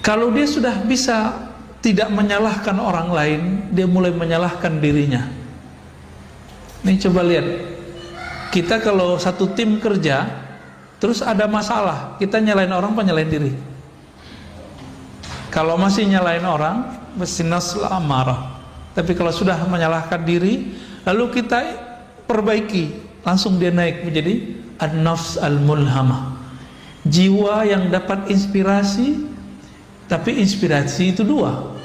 Kalau dia sudah bisa tidak menyalahkan orang lain, dia mulai menyalahkan dirinya. Nih coba lihat, kita kalau satu tim kerja, terus ada masalah, kita nyalain orang apa nyalain diri? Kalau masih nyalain orang, mesti nafsul amarah. Tapi kalau sudah menyalahkan diri, lalu kita perbaiki, langsung dia naik menjadi an-nafs al-mulhamah, jiwa yang dapat inspirasi. Tapi inspirasi itu dua,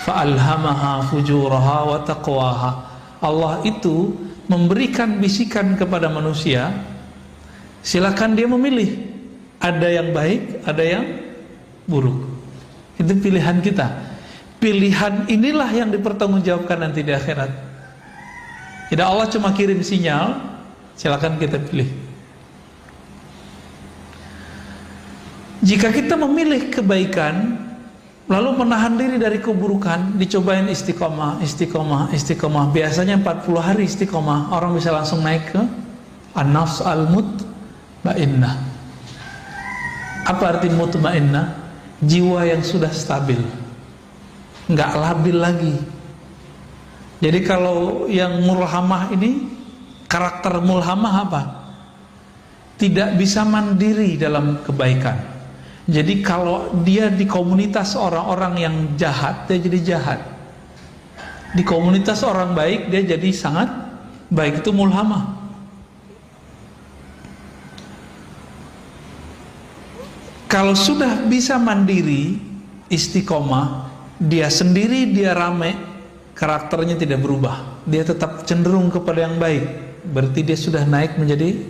fa'alhamaha fujuraha wa taqwaha. Allah itu memberikan bisikan kepada manusia, silakan dia memilih, ada yang baik, ada yang buruk. Itu pilihan kita. Pilihan inilah yang dipertanggungjawabkan nanti di akhirat. Tidak Allah cuma kirim sinyal, silakan kita pilih. Jika kita memilih kebaikan, lalu menahan diri dari keburukan, dicobain istiqomah. Biasanya 40 hari istiqomah, orang bisa langsung naik ke an-nafs al-mutmainnah. Apa arti mutmainnah? Jiwa yang sudah stabil, nggak labil lagi. Jadi kalau yang mulhamah ini, karakter mulhamah apa? Tidak bisa mandiri dalam kebaikan. Jadi kalau dia di komunitas orang-orang yang jahat, dia jadi jahat. Di komunitas orang baik, dia jadi sangat baik. Itu mulhamah. Kalau sudah bisa mandiri, istiqomah, dia sendiri, dia rame, karakternya tidak berubah. Dia tetap cenderung kepada yang baik. Berarti dia sudah naik menjadi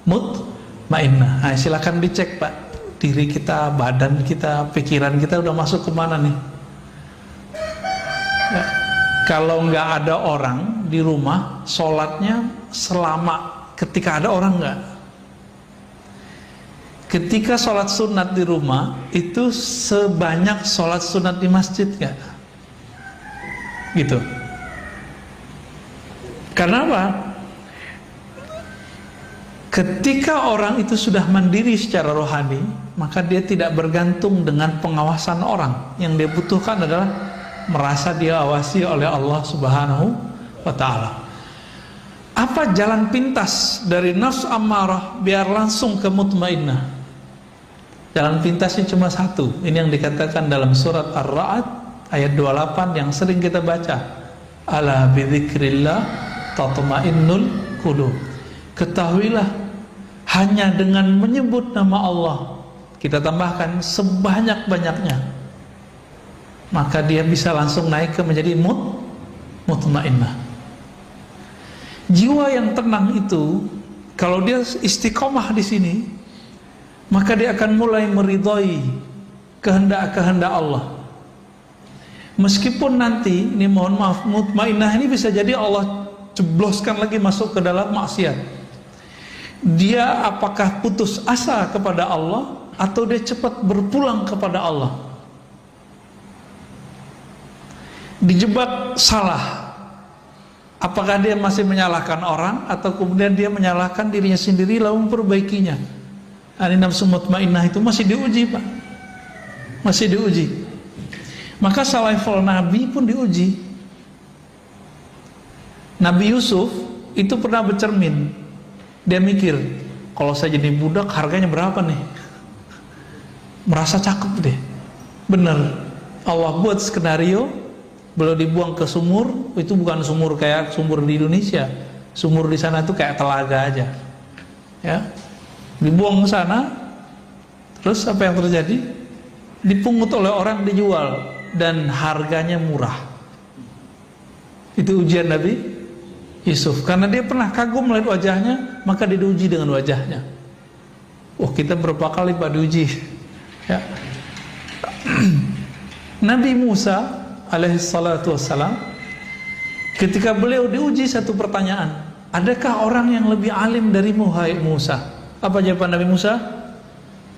mutmainnah. Nah, silakan dicek, Pak. Diri kita, badan kita, pikiran kita udah masuk kemana nih? Ya. Kalau nggak ada orang di rumah, sholatnya selama ketika ada orang nggak? Ketika sholat sunat di rumah itu sebanyak sholat sunat di masjid nggak? Gitu. Karena apa? Ketika orang itu sudah mandiri secara rohani, maka dia tidak bergantung dengan pengawasan orang. Yang dia butuhkan adalah merasa diawasi oleh Allah Subhanahu wa ta'ala. Apa jalan pintas dari nafs ammarah biar langsung ke mutmainnah? Jalan pintasnya cuma satu. Ini yang dikatakan dalam surat Ar-Ra'd ayat 28 yang sering kita baca. Ala bidzikrillah tatma'innul qulub. Ketahuilah, hanya dengan menyebut nama Allah, kita tambahkan sebanyak-banyaknya, maka dia bisa langsung naik ke menjadi mutmainnah. Jiwa yang tenang itu, kalau dia istiqomah di sini, maka dia akan mulai meridhai kehendak-kehendak Allah. Meskipun nanti, ini mohon maaf, mutmainnah ini bisa jadi Allah jebloskan lagi masuk ke dalam maksiat. Dia apakah putus asa kepada Allah atau dia cepat berpulang kepada Allah? Dijebak salah, apakah dia masih menyalahkan orang atau kemudian dia menyalahkan dirinya sendiri lalu memperbaikinya? Ini nafsu mutmainnah itu masih diuji, Pak. Masih diuji. Maka salaful Nabi pun diuji. Nabi Yusuf itu pernah bercermin. Dia mikir, kalau saya jadi budak harganya berapa nih? Merasa cakep deh. Bener, Allah buat skenario, beliau dibuang ke sumur. Itu bukan sumur kayak sumur di Indonesia. Sumur di sana itu kayak telaga aja. Ya, dibuang ke sana. Terus apa yang terjadi? Dipungut oleh orang, dijual, dan harganya murah. Itu ujian Nabi Yusuf, karena dia pernah kagum melihat wajahnya, maka dia diuji dengan wajahnya. Oh, kita berapa kali Pak diuji? Ya. Nabi Musa alaihissalatu wassalam, ketika beliau diuji satu pertanyaan, adakah orang yang lebih alim darimu hai Musa? Apa jawaban Nabi Musa?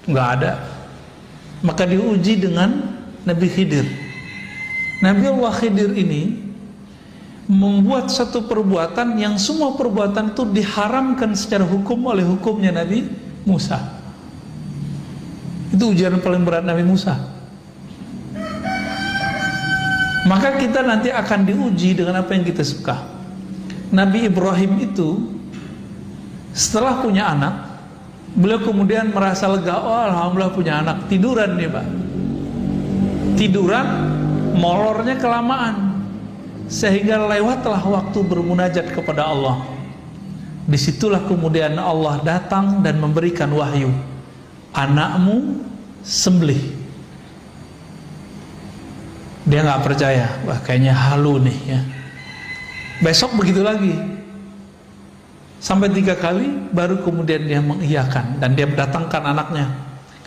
Enggak ada. Maka diuji dengan Nabi Khidir. Nabi Allah Khidir ini membuat satu perbuatan yang semua perbuatan itu diharamkan secara hukum oleh hukumnya Nabi Musa. Itu ujian paling berat Nabi Musa. Maka kita nanti akan diuji dengan apa yang kita suka. Nabi Ibrahim itu setelah punya anak, beliau kemudian merasa lega, oh alhamdulillah punya anak. Tiduran nih Pak, tiduran, molornya kelamaan, sehingga lewatlah waktu bermunajat kepada Allah. Disitulah kemudian Allah datang dan memberikan wahyu, anakmu sembelih. Dia nggak percaya, wah kayaknya halu nih ya. Besok begitu lagi, sampai 3 kali, baru kemudian dia mengiyakan dan dia mendatangkan anaknya,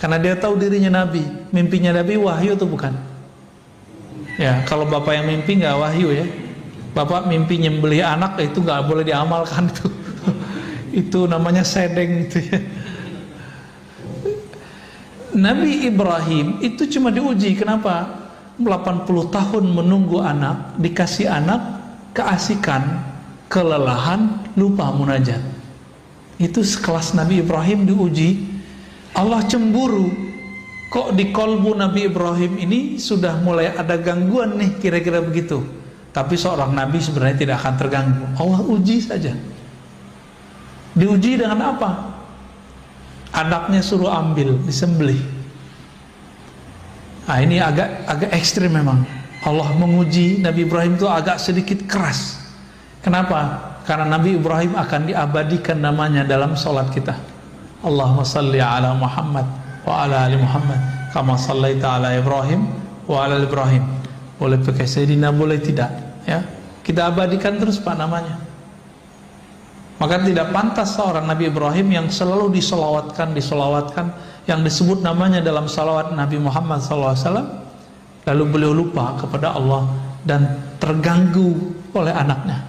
karena dia tahu dirinya Nabi. Mimpinya Nabi wahyu atau bukan? Ya, kalau bapak yang mimpi nggak wahyu ya. Bapak mimpi nyembelih anak, itu nggak boleh diamalkan itu. Itu namanya sedeng itu ya. Nabi Ibrahim itu cuma diuji, kenapa? 80 tahun menunggu anak, dikasih anak, keasikan, kelelahan, lupa munajat. Itu sekelas Nabi Ibrahim diuji. Allah cemburu, kok di kolbu Nabi Ibrahim ini sudah mulai ada gangguan nih, kira-kira begitu. Tapi seorang Nabi sebenarnya tidak akan terganggu. Allah uji saja. Diuji dengan apa? Anaknya suruh ambil, disembelih. Nah ini agak ekstrim memang. Allah menguji Nabi Ibrahim itu agak sedikit keras. Kenapa? Karena Nabi Ibrahim akan diabadikan namanya dalam sholat kita. Allahumma salli ala Muhammad wa ala ali Muhammad kama sallaita ala Ibrahim wa ala Ibrahim. Boleh pakai Sayyidina, boleh tidak ya. Kita abadikan terus Pak namanya. Maka tidak pantas seorang Nabi Ibrahim yang selalu disolawatkan, yang disebut namanya dalam salawat Nabi Muhammad SAW, lalu beliau lupa kepada Allah dan terganggu oleh anaknya.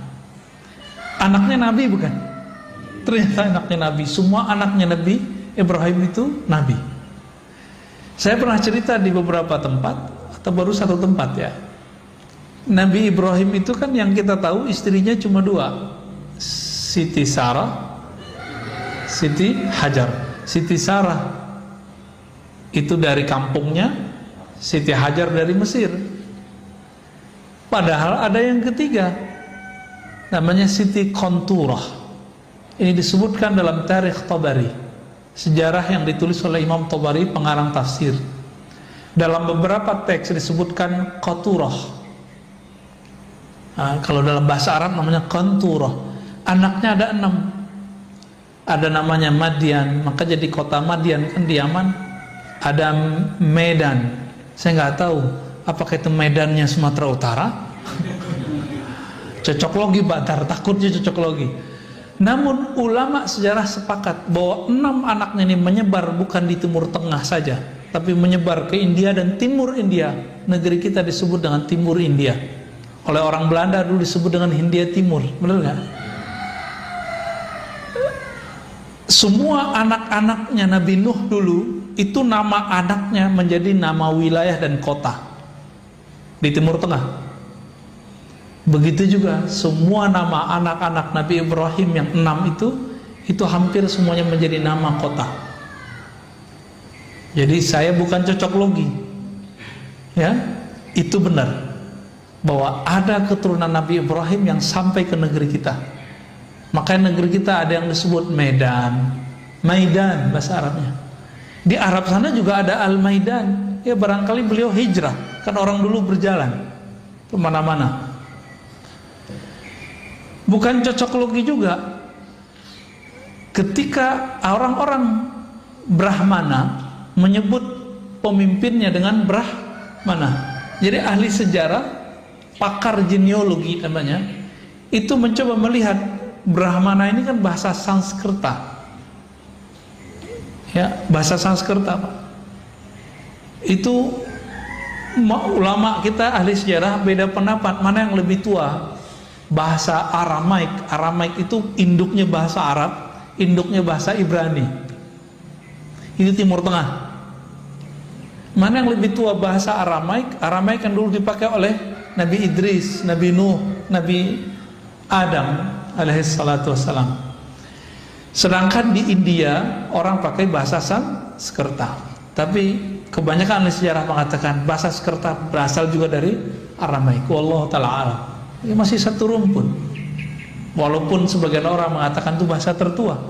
Anaknya Nabi bukan? Ternyata anaknya Nabi. Semua anaknya Nabi Ibrahim itu Nabi. Saya pernah cerita di beberapa tempat, atau baru satu tempat ya. Nabi Ibrahim itu kan yang kita tahu istrinya cuma 2, Siti Sarah, Siti Hajar. Siti Sarah itu dari kampungnya, Siti Hajar dari Mesir. Padahal ada yang ketiga, namanya Siti Konturah. Ini disebutkan dalam Tarikh Tabari, sejarah yang ditulis oleh Imam Tabari, pengarang tafsir. Dalam beberapa teks disebutkan Qaturah. Nah, kalau dalam bahasa Arab namanya Konturah. Anaknya ada 6. Ada namanya Madian, maka jadi kota Madian kan di Yaman. Ada Medan, saya nggak tahu apakah itu Medannya Sumatera Utara. Cocok logi Pak, takutnya cocok logi. Namun ulama sejarah sepakat bahwa 6 anaknya ini menyebar bukan di Timur Tengah saja, tapi menyebar ke India dan Timur India. Negeri kita disebut dengan Timur India. Oleh orang Belanda dulu disebut dengan Hindia Timur, benar nggak? Semua anak-anaknya Nabi Nuh dulu itu nama anaknya menjadi nama wilayah dan kota di Timur Tengah. Begitu juga semua nama anak-anak Nabi Ibrahim yang 6 itu hampir semuanya menjadi nama kota. Jadi saya bukan cocok logi, ya, itu benar bahwa ada keturunan Nabi Ibrahim yang sampai ke negeri kita. Makanya negeri kita ada yang disebut Medan, Maidan bahasa Arabnya. Di Arab sana juga ada Al-Maidan. Ya barangkali beliau hijrah, kan orang dulu berjalan kemana-mana. Bukan cocok logi juga. Ketika orang-orang Brahmana menyebut pemimpinnya dengan Brahmana. Jadi ahli sejarah, pakar genealogi namanya, itu mencoba melihat Brahmana ini kan bahasa Sanskerta, ya, bahasa Sanskerta Pak. Itu ulama kita ahli sejarah beda pendapat mana yang lebih tua. Bahasa Aramaik, Aramaik itu induknya bahasa Arab, induknya bahasa Ibrani. Itu Timur Tengah. Mana yang lebih tua bahasa Aramaik? Aramaik yang dulu dipakai oleh Nabi Idris, Nabi Nuh, Nabi Adam alaihi salatu wassalam. Sedangkan di India orang pakai bahasa Sanskerta. Tapi kebanyakan ahli sejarah mengatakan bahasa Sanskerta berasal juga dari Aramaik. Wallahu ta'ala alam. Ini masih satu rumpun. Walaupun sebagian orang mengatakan itu bahasa tertua.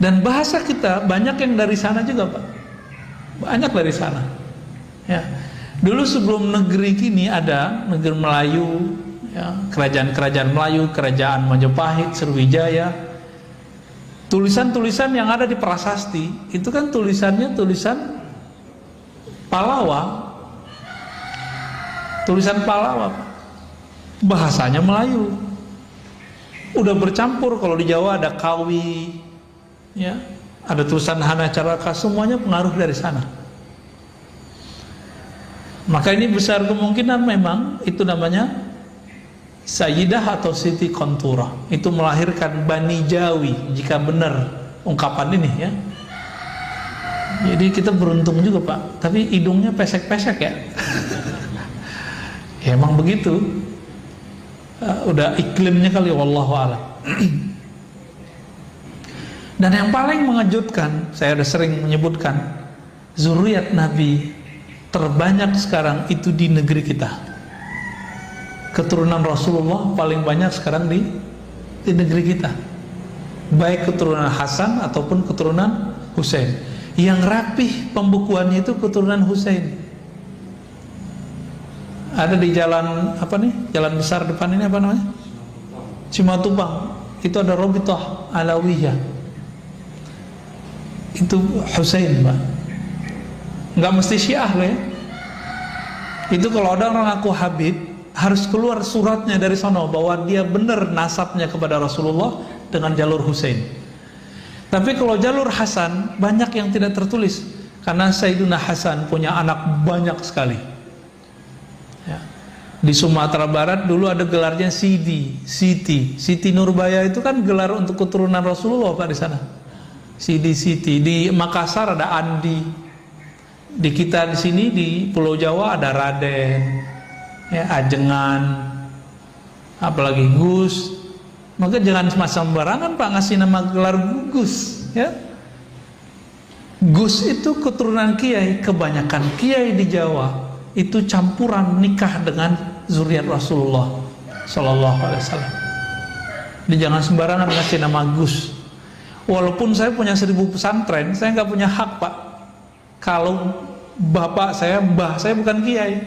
Dan bahasa kita banyak yang dari sana juga, Pak. Banyak dari sana. Ya. Dulu sebelum negeri kini ada negeri Melayu, ya, kerajaan-kerajaan Melayu, kerajaan Majapahit, Sriwijaya. Tulisan-tulisan yang ada di prasasti itu kan tulisannya tulisan Palawa. Tulisan Palawa, Pak. Bahasanya Melayu. Udah bercampur, kalau di Jawa ada Kawi, ya, ada tulisan Hana Caraka, semuanya pengaruh dari sana. Maka ini besar kemungkinan memang itu namanya Sayyidah atau Siti Kontura. Itu melahirkan Bani Jawi, jika benar ungkapan ini, ya. Jadi kita beruntung juga, Pak. Tapi hidungnya pesek-pesek, ya. Ya emang begitu. Udah iklimnya kali, wallahu a'lam. Dan yang paling mengejutkan, saya udah sering menyebutkan, zuriat Nabi terbanyak sekarang itu di negeri kita. Keturunan Rasulullah paling banyak sekarang di negeri kita. Baik keturunan Hasan ataupun keturunan Husain. Yang rapih pembukuannya itu keturunan Husain. Ada di jalan apa nih? Jalan besar depan ini apa namanya? Cimatupang. Itu ada Robitoh Alawiyah. Itu Husain, Pak. Nggak mesti Syiah loh, ya. Itu kalau ada orang ngaku Habib, harus keluar suratnya dari sana bahwa dia benar nasabnya kepada Rasulullah dengan jalur Husain. Tapi kalau jalur Hasan banyak yang tidak tertulis, karena Sayyidina Hasan punya anak banyak sekali. Ya. Di Sumatera Barat dulu ada gelarnya Siti Nurbaya, itu kan gelar untuk keturunan Rasulullah, Pak, di sana. Siti. Di Makassar ada Andi. Di kita di sini di Pulau Jawa ada Raden, ya, Ajengan, apalagi Gus. Maka jangan sembarangan, Pak, ngasih nama gelar Gus, ya. Gus itu keturunan kiai. Kebanyakan kiai di Jawa itu campuran nikah dengan zuriat Rasulullah Sallallahu Alaihi Wasallam. Jadi jangan sembarangan ngasih nama Gus. Walaupun saya punya 1000 pesantren, saya nggak punya hak, Pak. Kalau bapak saya, mbah saya bukan kiai,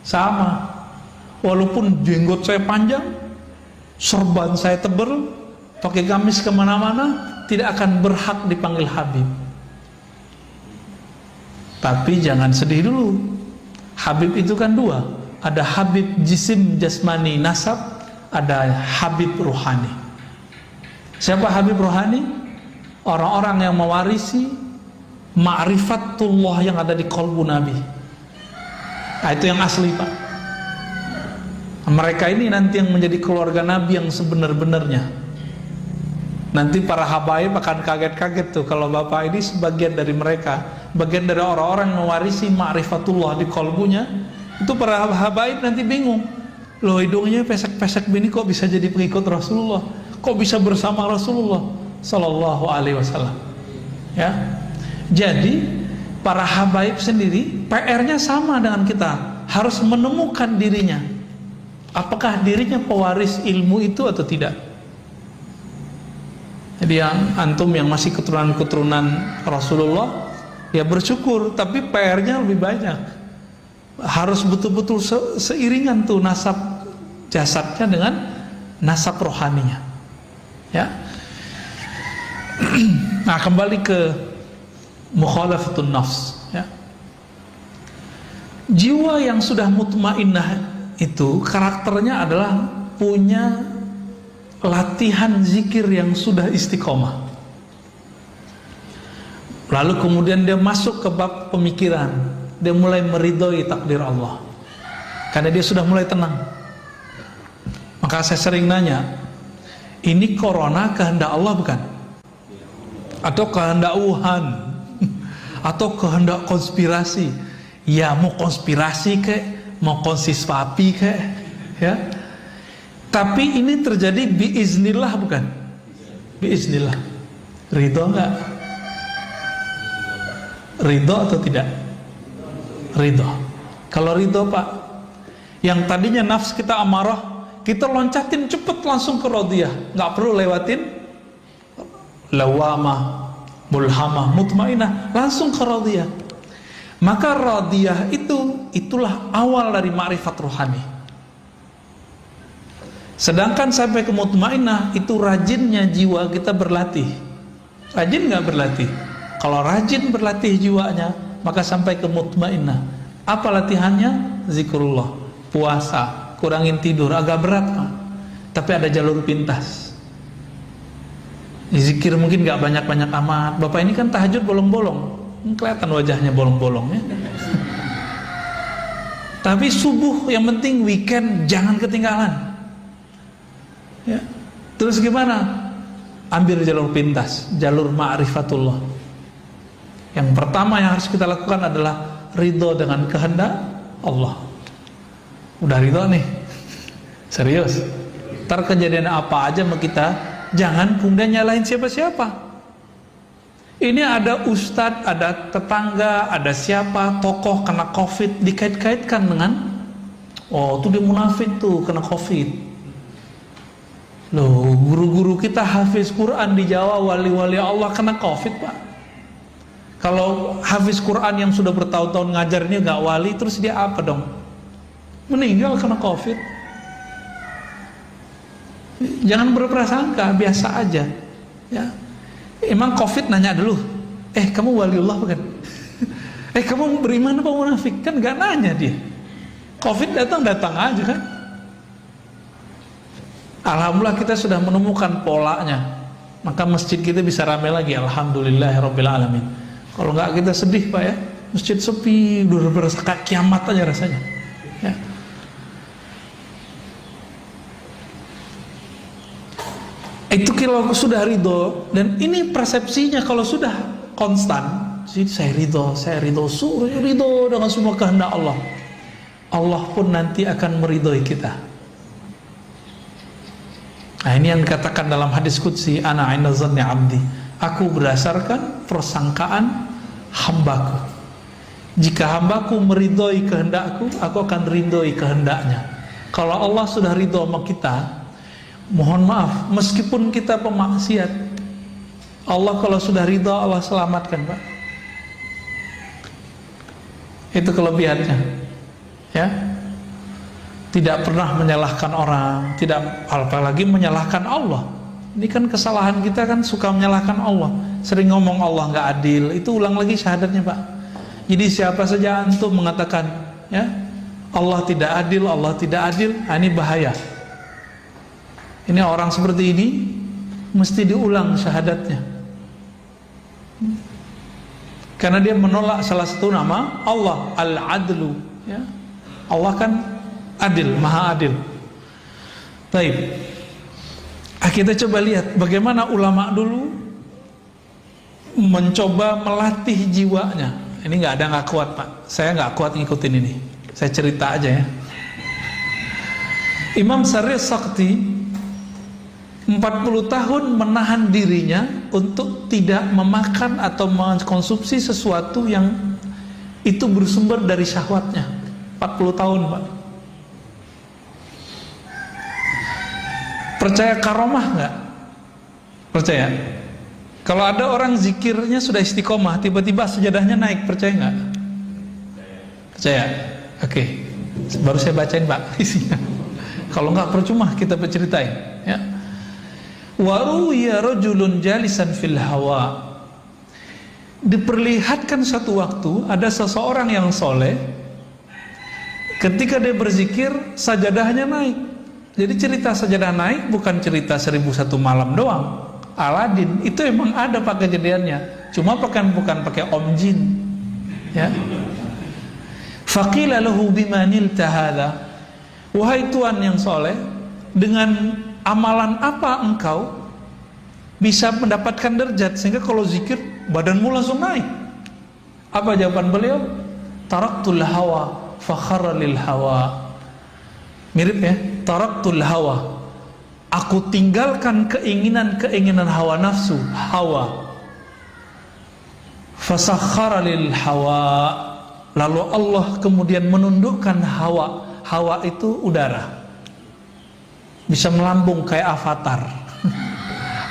sama. Walaupun jenggot saya panjang, serban saya tebal, pakai gamis kemana-mana, tidak akan berhak dipanggil Habib. Tapi jangan sedih dulu. Habib itu kan dua. Ada Habib jisim jasmani nasab, ada Habib ruhani. Siapa Habib ruhani? Orang-orang yang mewarisi ma'rifatullah yang ada di qalbu Nabi. Nah, itu yang asli, Pak. Mereka ini nanti yang menjadi keluarga Nabi yang sebenar-benarnya. Nanti para habaib akan kaget-kaget tuh kalau bapak ini sebagian dari mereka, bagian dari orang-orang yang mewarisi ma'rifatullah di qalbunya. Itu para habaib nanti bingung. Loh, hidungnya pesek-pesek begini kok bisa jadi pengikut Rasulullah? Kok bisa bersama Rasulullah Sallallahu Alaihi Wasallam? Ya. Jadi para habaib sendiri PR-nya sama dengan kita, harus menemukan dirinya. Apakah dirinya pewaris ilmu itu atau tidak? Jadi yang antum yang masih keturunan-keturunan Rasulullah, ya bersyukur, tapi PR-nya lebih banyak. Harus betul-betul seiringan tuh nasab jasadnya dengan nasab rohaninya. Ya. Nah, kembali ke mukhalafatun nafs, ya. Jiwa yang sudah mutmainnah itu karakternya adalah punya latihan zikir yang sudah istiqomah. Lalu kemudian dia masuk ke bab pemikiran, dia mulai meridhoi takdir Allah karena dia sudah mulai tenang. Maka saya sering nanya, ini corona kehendak Allah bukan? Atau kehendak Wuhan? Atau kehendak konspirasi? Ya, mau konspirasi kek, mau konspirasi kek, ya. Tapi ini terjadi biiznillah bukan? Biiznillah. Ridho enggak? Ridho atau tidak? Ridho. Kalau ridho Pak, yang tadinya nafs kita amarah, kita loncatin cepet langsung ke radiyah, nggak perlu lewatin lawamah, mulhamah, mutmainah, langsung ke radiyah. Maka radiyah itulah awal dari ma'rifat rohani. Sedangkan sampai ke mutmainah itu rajinnya jiwa kita berlatih. Rajin nggak berlatih? Kalau rajin berlatih jiwanya, maka sampai ke mutmainah. Apa latihannya? Zikrullah, puasa, kurangin tidur, agak berat Pak, tapi ada jalur pintas. Zikir mungkin gak banyak-banyak amat. Bapak ini kan tahajud bolong-bolong, kelihatan wajahnya bolong-bolong ya. Tapi subuh yang penting, weekend jangan ketinggalan ya. Terus gimana? Ambil jalur pintas, jalur ma'rifatullah. Yang pertama yang harus kita lakukan adalah ridho dengan kehendak Allah. Udah ridho nih, serius, ntar kejadian apa aja sama kita, jangan kemudian nyalahin siapa-siapa. Ini ada ustadz, ada tetangga, ada siapa, tokoh kena covid, dikait-kaitkan dengan oh tuh dia munafik tuh kena covid. Loh, guru-guru kita hafiz Quran di Jawa, wali-wali Allah kena covid Pak. Kalau hafiz Quran yang sudah bertahun-tahun ngajar ini gak wali, terus dia apa dong? Meninggal karena covid. Jangan berprasangka, biasa aja ya. Emang covid nanya dulu, kamu waliullah bukan? Kamu beriman apa munafik? Kan gak nanya dia. Covid datang aja kan. Alhamdulillah kita sudah menemukan polanya, maka masjid kita bisa ramai lagi, alhamdulillahirabbil alamin. Kalau nggak kita sedih Pak ya, masjid sepi, udah berasa kayak kiamat aja rasanya ya. Itu kalau sudah ridho, dan ini persepsinya kalau sudah konstan, saya ridho, suruh ridho dengan semua kehendak Allah, Allah pun nanti akan meridhoi kita. Nah ini yang dikatakan dalam hadis qudsi, ana 'inda dhanni 'abdi, aku berdasarkan persangkaan hambaku. Jika hambaku meridhoi kehendakku, aku akan ridhoi kehendaknya. Kalau Allah sudah ridho sama kita, mohon maaf, meskipun kita pemaksiat, Allah kalau sudah ridho, Allah selamatkan Pak. Itu kelebihannya ya. Tidak pernah menyalahkan orang, tidak apalagi menyalahkan Allah. Ini kan kesalahan kita kan, suka menyalahkan Allah, sering ngomong Allah nggak adil. Itu ulang lagi syahadatnya Pak. Jadi siapa saja antum mengatakan ya Allah tidak adil, Allah tidak adil, ini bahaya. Ini orang seperti ini mesti diulang syahadatnya, karena dia menolak salah satu nama Allah, Al-Adlu ya. Allah kan adil, maha adil. Baik, kita coba lihat bagaimana ulama dulu mencoba melatih jiwanya. Ini nggak ada nggak kuat Pak, saya nggak kuat ngikutin ini, saya cerita aja ya. Imam Syarih Sakti 40 tahun menahan dirinya untuk tidak memakan atau mengkonsumsi sesuatu yang itu bersumber dari syahwatnya. 40 tahun Pak. Percaya karomah nggak? Percaya? Kalau ada orang zikirnya sudah istiqomah, tiba-tiba sejadahnya naik, percaya nggak? Percaya? Oke. Baru saya bacain Pak isinya. Kalau nggak percuma kita berceritain ya. Waruya rajulun jalisan fil hawa. Diperlihatkan satu waktu ada seseorang yang soleh, ketika dia berzikir sajadahnya naik. Jadi cerita sajadah naik bukan cerita 1001 malam doang. Aladin itu emang ada Pak kejadiannya, cuma bukan pakai om jin ya. Faqila lahu bimanilta hadza, wahai tuan yang soleh, dengan amalan apa engkau bisa mendapatkan derajat sehingga kalau zikir badanmu langsung naik? Apa jawaban beliau? Taraktul hawa fakharra lil hawa. Mirip ya, taraktul hawa, aku tinggalkan keinginan hawa nafsu, hawa. Fasakhara lil hawa, lalu Allah kemudian menundukkan hawa. Hawa itu udara, bisa melambung kayak Avatar.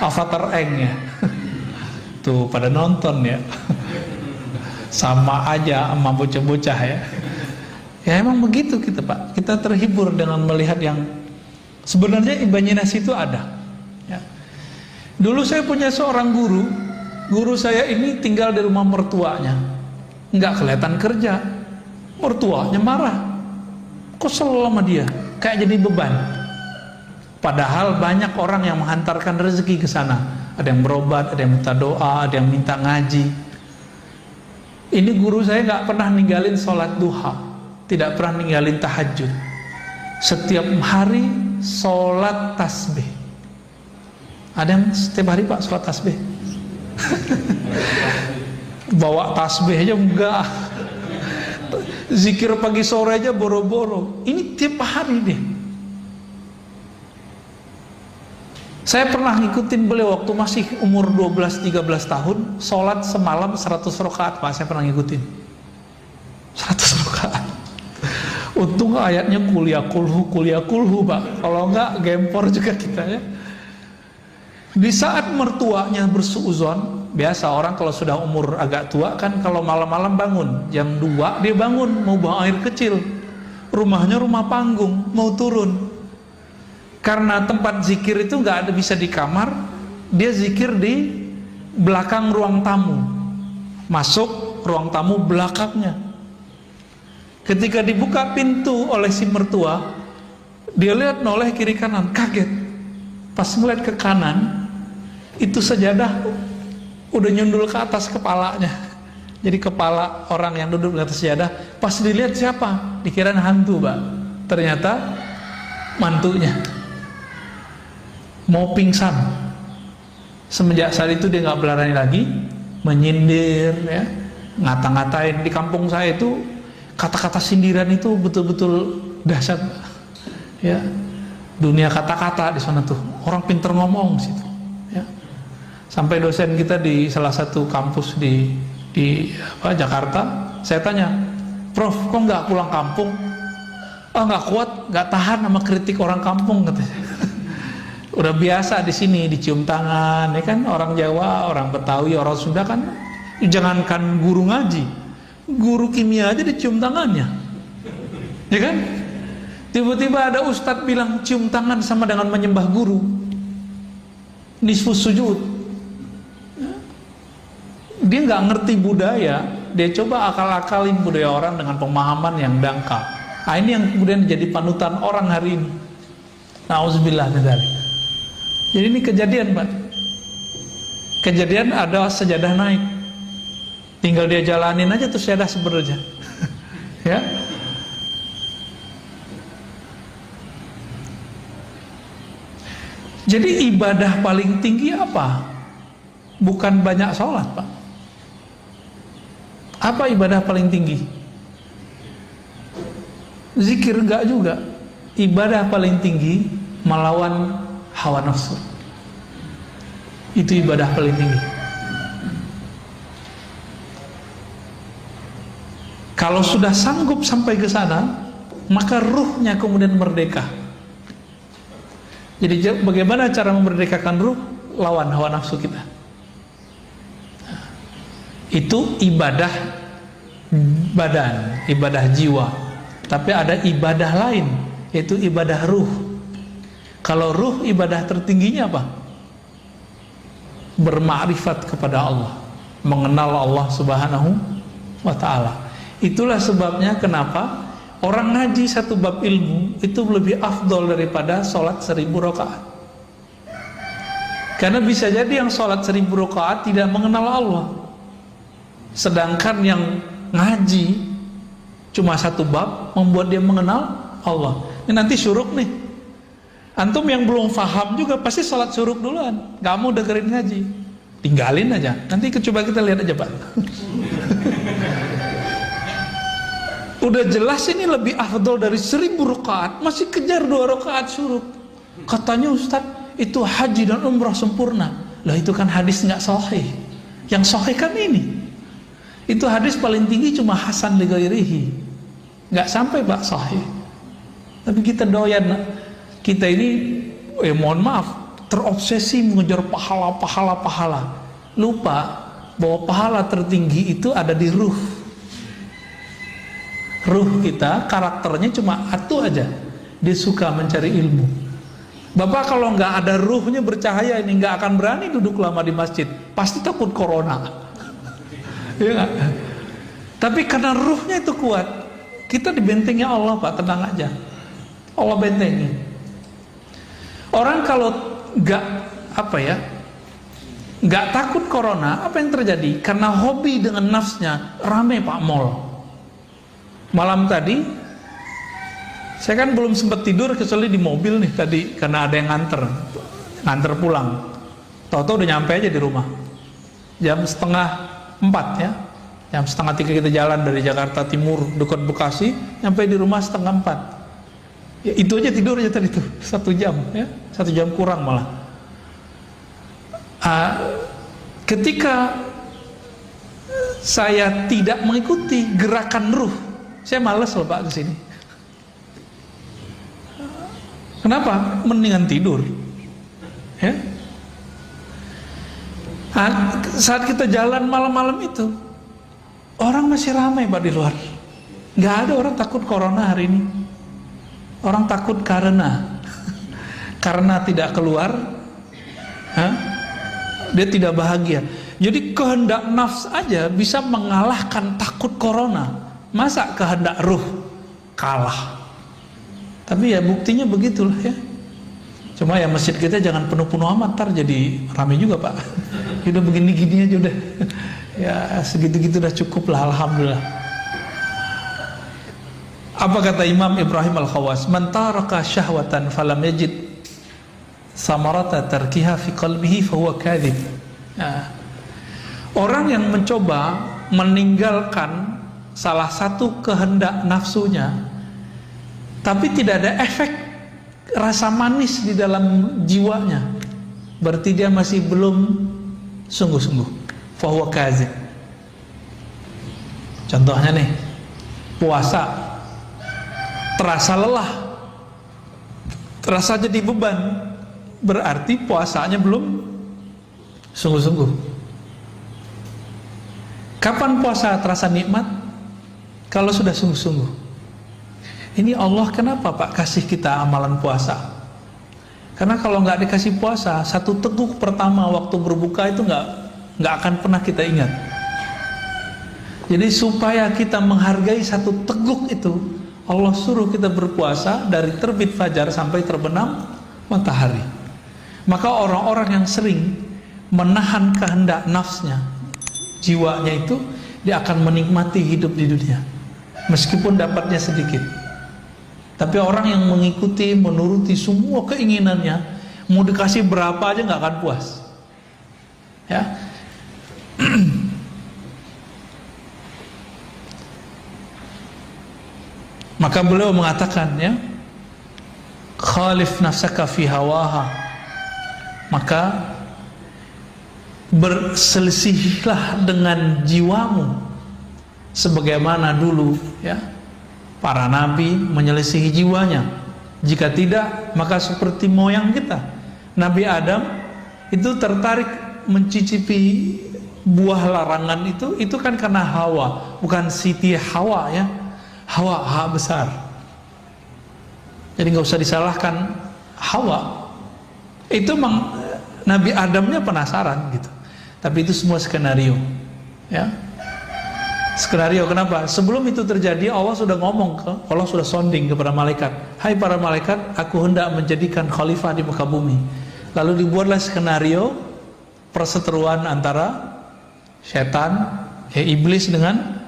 Avatar Eng ya. Tuh pada nonton ya. Sama aja sama bocah-bocah ya. Ya emang begitu kita Pak. Kita terhibur dengan melihat yang sebenarnya imajinasi itu ada ya. Dulu saya punya seorang guru. Guru saya ini tinggal di rumah mertuanya, nggak kelihatan kerja. Mertuanya marah, kesel sama dia, kayak jadi beban. Padahal banyak orang yang menghantarkan rezeki ke sana. Ada yang berobat, ada yang minta doa, ada yang minta ngaji. Ini guru saya nggak pernah ninggalin sholat duha, tidak pernah ninggalin tahajud. Setiap hari sholat tasbih. Ada yang setiap hari Pak sholat tasbih? Bawa tasbih aja enggak. Zikir pagi sore aja boro-boro. Ini tiap hari deh. Saya pernah ngikutin beliau waktu masih umur 12-13 tahun, sholat semalam 100 rakaat Pak, saya pernah ngikutin 100 rakaat. Untung ayatnya kuliah kulhu Pak, kalau enggak gempor juga kita ya. Di saat mertuanya bersuuzon, biasa orang kalau sudah umur agak tua kan kalau malam-malam bangun jam 2 dia bangun mau buang air kecil, rumahnya rumah panggung, mau turun. Karena tempat zikir itu nggak ada bisa di kamar, dia zikir di belakang ruang tamu, masuk ruang tamu belakangnya. Ketika dibuka pintu oleh si mertua, dia lihat noleh kiri kanan, kaget. Pas ngeliat ke kanan, itu sajadah udah nyundul ke atas kepalanya. Jadi kepala orang yang duduk di atas sajadah. Pas dilihat siapa? Dikirain hantu Pak. Ternyata mantunya. Mau pingsan. Semenjak saat itu dia nggak berani lagi menyindir, ya, ngata-ngatain. Di kampung saya itu kata-kata sindiran itu betul-betul dahsyat, ya. Dunia kata-kata di sana tuh, orang pinter ngomong situ, ya. Sampai dosen kita di salah satu kampus di Jakarta, saya tanya, Prof, kok nggak pulang kampung? Oh nggak kuat, nggak tahan sama kritik orang kampung katanya. Udah biasa di sini dicium tangan, ya kan, orang Jawa, orang Betawi, orang Sunda kan, jangankan guru ngaji, guru kimia aja dicium tangannya, ya kan? Tiba-tiba ada ustadz bilang cium tangan sama dengan menyembah guru, nisfu sujud. Dia nggak ngerti budaya, dia coba akal-akalin budaya orang dengan pemahaman yang dangkal. Nah, ini yang kemudian jadi panutan orang hari ini. Nauzubillah min dzalik. Jadi ini kejadian Pak. Kejadian ada sejadah naik, tinggal dia jalanin aja tuh sejadah sebenarnya. Ya. Jadi ibadah paling tinggi apa? Bukan banyak sholat Pak. Apa ibadah paling tinggi? Zikir enggak juga. Ibadah paling tinggi melawan hawa nafsu. Itu ibadah paling tinggi. Kalau sudah sanggup sampai ke sana, maka ruhnya kemudian merdeka. Jadi bagaimana cara memerdekakan ruh? Lawan hawa nafsu kita. Itu ibadah badan, ibadah jiwa. Tapi ada ibadah lain, yaitu ibadah ruh. Kalau ruh, ibadah tertingginya apa? Bermakrifat kepada Allah, mengenal Allah Subhanahu wa ta'ala. Itulah sebabnya kenapa orang ngaji satu bab ilmu itu lebih afdol daripada sholat 1000 rakaat. Karena bisa jadi yang sholat 1000 rakaat tidak mengenal Allah, sedangkan yang ngaji cuma satu bab membuat dia mengenal Allah. Ini nanti syuruk nih. Antum yang belum paham juga pasti sholat syuruk duluan, gak mau dengerin ngaji, tinggalin aja. Nanti coba kita lihat aja Pak. Udah jelas ini lebih afdol dari 1000 rakaat, masih kejar 2 rakaat syuruk. Katanya Ustaz, itu haji dan umrah sempurna. Lah itu kan hadis nggak sahih. Yang sahih kan ini. Itu hadis paling tinggi cuma hasan li ghairihi, nggak sampai Pak sahih. Tapi kita doyan, kita ini mohon maaf, terobsesi mengejar pahala. Lupa bahwa pahala tertinggi itu ada di ruh. Ruh kita, karakternya cuma satu aja, dia suka mencari ilmu. Bapak kalau nggak ada ruhnya bercahaya ini nggak akan berani duduk lama di masjid, pasti takut corona. Ya gak? Tapi karena ruhnya itu kuat, kita dibentengi Allah Pak, tenang aja. Allah bentengi. Orang kalau nggak takut corona, apa yang terjadi? Karena hobi dengan nafsnya, rame Pak mall. Malam tadi saya kan belum sempat tidur kecuali di mobil nih tadi, karena ada yang nganter pulang. Tahu-tahu udah nyampe aja di rumah jam 3:30 ya. Jam 2:30 kita jalan dari Jakarta Timur dekat Bekasi, nyampe di rumah 3:30. Ya, itu aja tidur aja tadi tuh 1 jam ya, 1 jam kurang malah. Ketika saya tidak mengikuti gerakan ruh, saya malas loh Pak kesini. Kenapa? Mendingan tidur ya. Saat kita jalan malam-malam itu, orang masih ramai Pak di luar. Nggak ada orang takut corona hari ini. Orang takut karena tidak keluar, dia tidak bahagia. Jadi kehendak nafs aja bisa mengalahkan takut corona. Masa kehendak ruh kalah? Tapi ya buktinya begitulah ya. Cuma ya masjid kita jangan penuh-penuh amat, ntar jadi ramai juga Pak. Udah begini-gini aja udah. Ya segitu-gitu udah cukup lah, alhamdulillah. Apa kata Imam Ibrahim Al-Khawas? Man taraka syahwatan falam yajid samarata tarkiha fi qalbihi fahuwa kadhib. Orang yang mencoba meninggalkan salah satu kehendak nafsunya tapi tidak ada efek rasa manis di dalam jiwanya, berarti dia masih belum sungguh-sungguh. Fahuwa kadhib. Contohnya nih, puasa terasa lelah, terasa jadi beban, berarti puasanya belum sungguh-sungguh. Kapan puasa terasa nikmat? Kalau sudah sungguh-sungguh. Ini Allah kenapa Pak kasih kita amalan puasa? Karena kalau nggak dikasih puasa, 1 teguk pertama waktu berbuka itu nggak akan pernah kita ingat. Jadi supaya kita menghargai 1 teguk itu, Allah suruh kita berpuasa dari terbit fajar sampai terbenam matahari. Maka orang-orang yang sering menahan kehendak nafsnya, jiwanya itu, dia akan menikmati hidup di dunia meskipun dapatnya sedikit. Tapi orang yang mengikuti, menuruti semua keinginannya, mau dikasih berapa aja nggak akan puas ya. Maka beliau mengatakan ya, khalif nafsaka fi hawaha, maka berselisihlah dengan jiwamu sebagaimana dulu ya para nabi menyelisihi jiwanya. Jika tidak, maka seperti moyang kita, Nabi Adam itu tertarik mencicipi buah larangan itu kan karena Hawa, bukan Siti Hawa ya. Hawa besar. Jadi nggak usah disalahkan Hawa. Itu Nabi Adamnya penasaran gitu. Tapi itu semua skenario, ya. Skenario kenapa? Sebelum itu terjadi Allah sudah ngomong, Allah sudah sounding kepada malaikat. Hai para malaikat, aku hendak menjadikan khalifah di muka bumi. Lalu dibuatlah skenario perseteruan antara setan, iblis dengan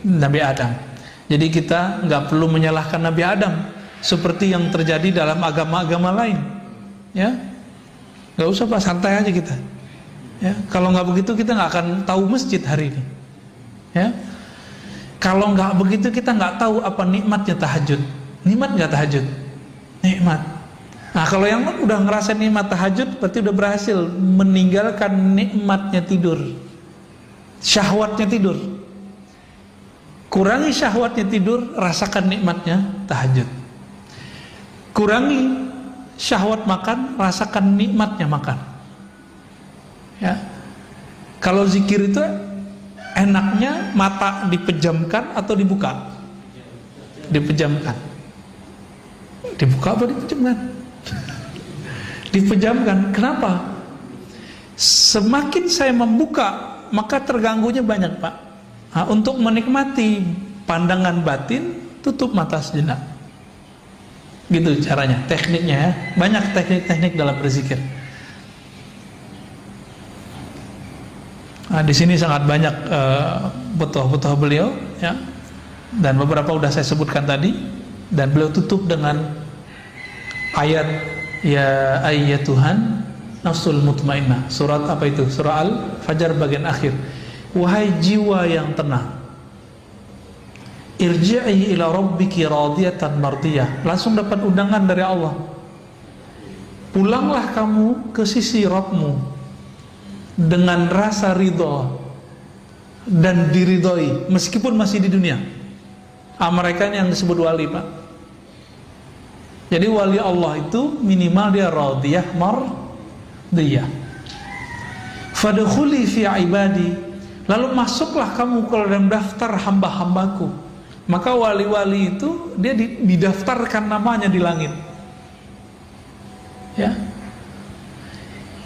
Nabi Adam. Jadi kita nggak perlu menyalahkan Nabi Adam seperti yang terjadi dalam agama-agama lain, ya. Nggak usah Pak, santai aja kita. Ya, kalau nggak begitu kita nggak akan tahu masjid hari ini. Ya, kalau nggak begitu kita nggak tahu apa nikmatnya tahajud. Nikmat nggak tahajud? Nikmat. Nah kalau yang udah ngerasain nikmat tahajud, berarti udah berhasil meninggalkan nikmatnya tidur, syahwatnya tidur. Kurangi syahwatnya tidur, rasakan nikmatnya tahajud. Kurangi syahwat makan, rasakan nikmatnya makan. Ya. Kalau zikir itu enaknya mata dipejamkan atau dibuka? Dipejamkan. Dibuka apa dipejamkan? Dipejamkan. Kenapa? Semakin saya membuka, maka terganggunya banyak, Pak. Nah, untuk menikmati pandangan batin, tutup mata sejenak. Gitu caranya, tekniknya ya. Banyak teknik-teknik dalam berzikir. Nah, di sini sangat banyak butuh beliau, ya. Dan beberapa sudah saya sebutkan tadi. Dan beliau tutup dengan ayat ya ayyatuhan nafsul mutmainnah. Surat apa itu? Surah Al-Fajr bagian akhir. Wahai jiwa yang tenang, irji'i ila rabbiki radiyatan mardiyah. Langsung dapat undangan dari Allah. Pulanglah kamu ke sisi Rabbmu dengan rasa ridha dan diridhoi meskipun masih di dunia. Mereka yang disebut wali, Pak. Jadi wali Allah itu minimal dia radiyah mardiyah. Fadkhuli fi ibadi. Lalu masuklah kamu ke dalam daftar hamba-hambaku. Maka wali-wali itu dia didaftarkan namanya di langit. Ya.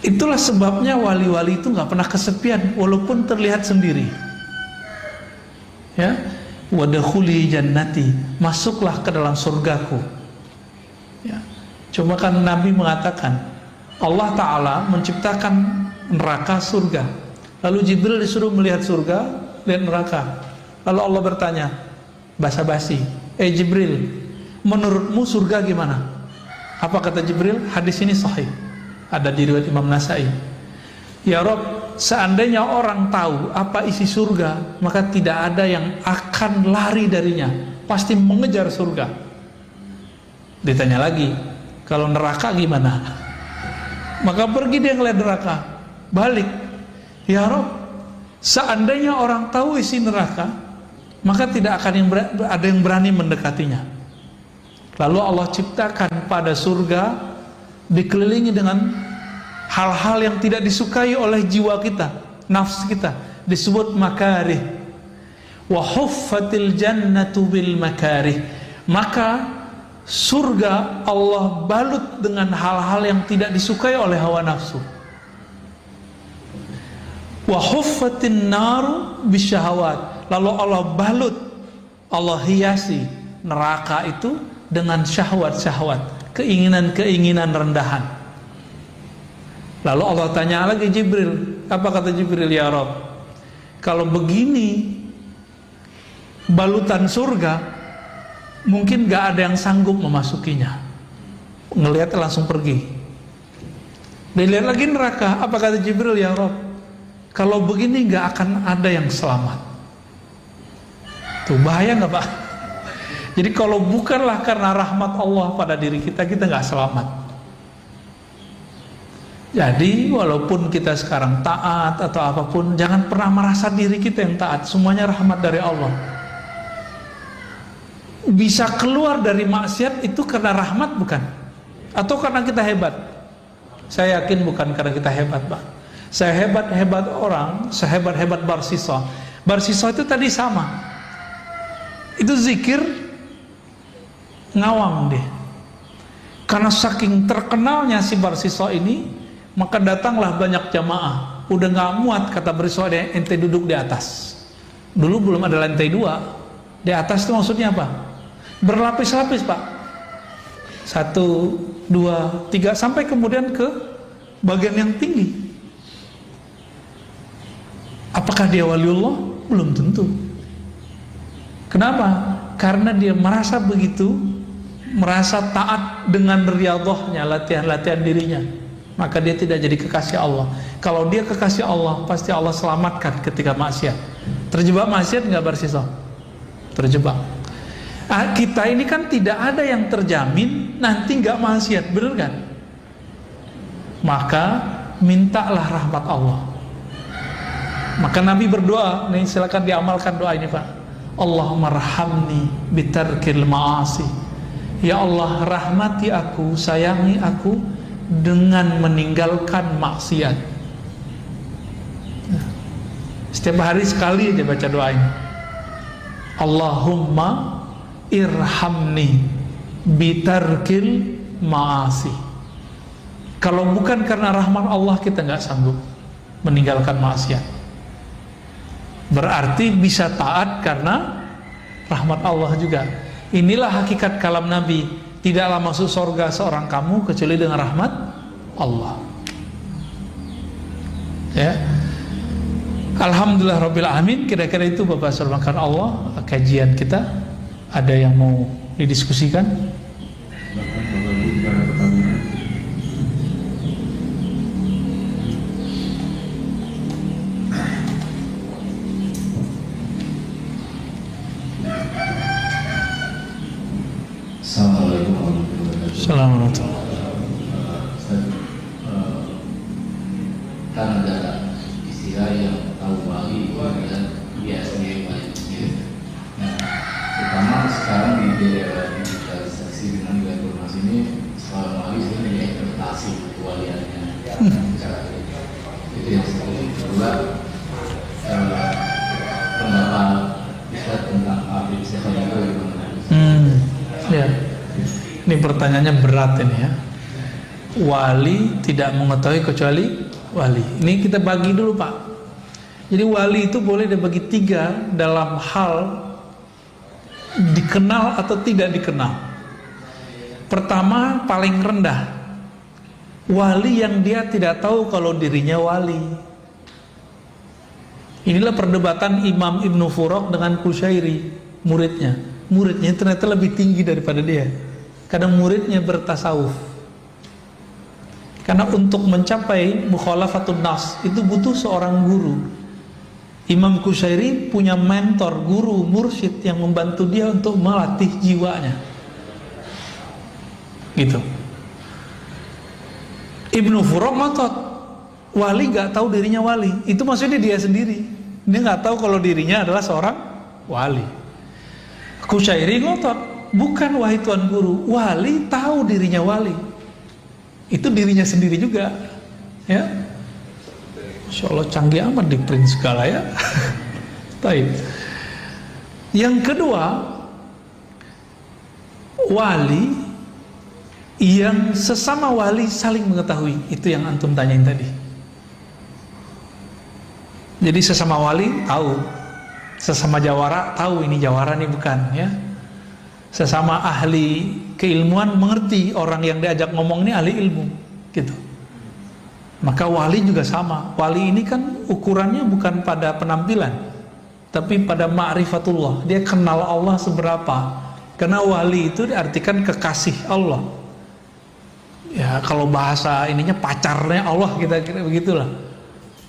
Itulah sebabnya wali-wali itu nggak pernah kesepian walaupun terlihat sendiri. Ya. Wadkhuli jannati, masuklah ke dalam surgaku. Ya. Coba kan Nabi mengatakan Allah Ta'ala menciptakan neraka surga. Lalu Jibril disuruh melihat surga, lihat neraka. Lalu Allah bertanya, basa-basi, Jibril, menurutmu surga gimana? Apa kata Jibril? Hadis ini sahih, ada di riwayat Imam Nasai. Ya Rob, seandainya orang tahu apa isi surga, maka tidak ada yang akan lari darinya, pasti mengejar surga. Ditanya lagi, kalau neraka gimana? Maka pergi dia ngeliat neraka, balik. Ya Rob, seandainya orang tahu isi neraka, maka tidak akan ada yang berani mendekatinya. Lalu Allah ciptakan pada surga dikelilingi dengan hal-hal yang tidak disukai oleh jiwa kita, nafsu kita, disebut makarih. Wa huffatil jannatu bil makarih. Maka surga Allah balut dengan hal-hal yang tidak disukai oleh hawa nafsu. Wa huffatin naru bisyahawat. Lalu Allah balut, Allah hiasi neraka itu dengan syahwat-syahwat, keinginan-keinginan rendahan. Lalu Allah tanya lagi Jibril, apa kata Jibril? Ya Rob, kalau begini balutan surga, mungkin gak ada yang sanggup memasukinya. Ngelihat langsung pergi. Dilihat lagi neraka, apa kata Jibril? Ya Rob, kalau begini gak akan ada yang selamat. Tuh bahaya gak, Pak? Jadi kalau bukanlah karena rahmat Allah pada diri kita, kita gak selamat. Jadi walaupun kita sekarang taat atau apapun, jangan pernah merasa diri kita yang taat. Semuanya rahmat dari Allah. Bisa keluar dari maksiat itu karena rahmat bukan? Atau karena kita hebat? Saya yakin bukan karena kita hebat, Pak. Sehebat-hebat orang, sehebat-hebat Barsisa. Barsisa itu tadi sama. Itu zikir ngawang deh. Karena saking terkenalnya si Barsisa ini, maka datanglah banyak jamaah. Udah gak muat kata Barsisa, ente duduk di atas. Dulu belum ada lantai 2. Di atas itu maksudnya apa? Berlapis-lapis, Pak. 1, 2, 3 sampai kemudian ke bagian yang tinggi. Apakah dia waliullah? Belum tentu. Kenapa? Karena dia merasa begitu, merasa taat dengan riyadhahnya, latihan-latihan dirinya, maka dia tidak jadi kekasih Allah. Kalau dia kekasih Allah, pasti Allah selamatkan ketika maksiat. Terjebak maksiat nggak Barsisa? Terjebak. Kita ini kan tidak ada yang terjamin nanti nggak maksiat, benar kan? Maka mintalah rahmat Allah. Maka Nabi berdoa, nih silakan diamalkan doa ini, Pak. Allahumma rahamni bitarkil ma'asi. Ya Allah, rahmati aku, sayangi aku dengan meninggalkan maksiat. Setiap hari sekali aja baca doa ini. Allahumma irhamni bitarkil ma'asi. Kalau bukan karena rahmat Allah, kita nggak sanggup meninggalkan maksiat. Berarti bisa taat karena rahmat Allah juga. Inilah hakikat kalam Nabi. Tidaklah masuk surga seorang kamu kecuali dengan rahmat Allah. Ya. Alhamdulillah Rabbil Alamin. Kira-kira itu Bapak Surmakan Allah kajian kita. Ada yang mau didiskusikan? Assalamualaikum warahmatullahi wabarakatuh. Assalamualaikum. Kan ada istilah yang tahu wali dan biasanya wali. Nah, terutama sekarang di daerah digitalisasi dengan informasi ini, soal wali sebenarnya interpretasi kewaliannya. Itu yang satu. Kedua, pendapat Ustaz tentang Habib Syekh itu. Ya. Ini pertanyaannya berat ini ya. Wali tidak mengetahui kecuali wali. Ini kita bagi dulu Pak. Jadi wali itu boleh dibagi tiga dalam hal dikenal atau tidak dikenal. Pertama, paling rendah, wali yang dia tidak tahu kalau dirinya wali. Inilah perdebatan Imam Ibnu Furaq dengan Qushairi, muridnya. Muridnya ternyata lebih tinggi daripada dia. Kadang muridnya bertasawuf. Karena untuk mencapai mukhalafatun nas itu butuh seorang guru. Imam Qushairi punya mentor, guru, mursyid yang membantu dia untuk melatih jiwanya. Gitu. Ibnu Furaq ngotot, wali gak tahu dirinya wali. Itu maksudnya dia sendiri. Dia gak tahu kalau dirinya adalah seorang wali. Qushairi ngotot, bukan wahai Tuan Guru, wali tahu dirinya wali. Itu dirinya sendiri juga. Ya. Masya Allah canggih amat di print segala ya. Baik. Yang kedua, wali yang sesama wali saling mengetahui. Itu yang antum tanyain tadi. Jadi sesama wali tahu, sesama jawara tahu ini jawara nih bukan ya. Sesama ahli keilmuan mengerti orang yang diajak ngomong ini ahli ilmu gitu. Maka wali juga sama. Wali ini kan ukurannya bukan pada penampilan, tapi pada ma'rifatullah. Dia kenal Allah seberapa. Karena wali itu diartikan kekasih Allah. Ya kalau bahasa ininya pacarnya Allah, kita kira begitulah.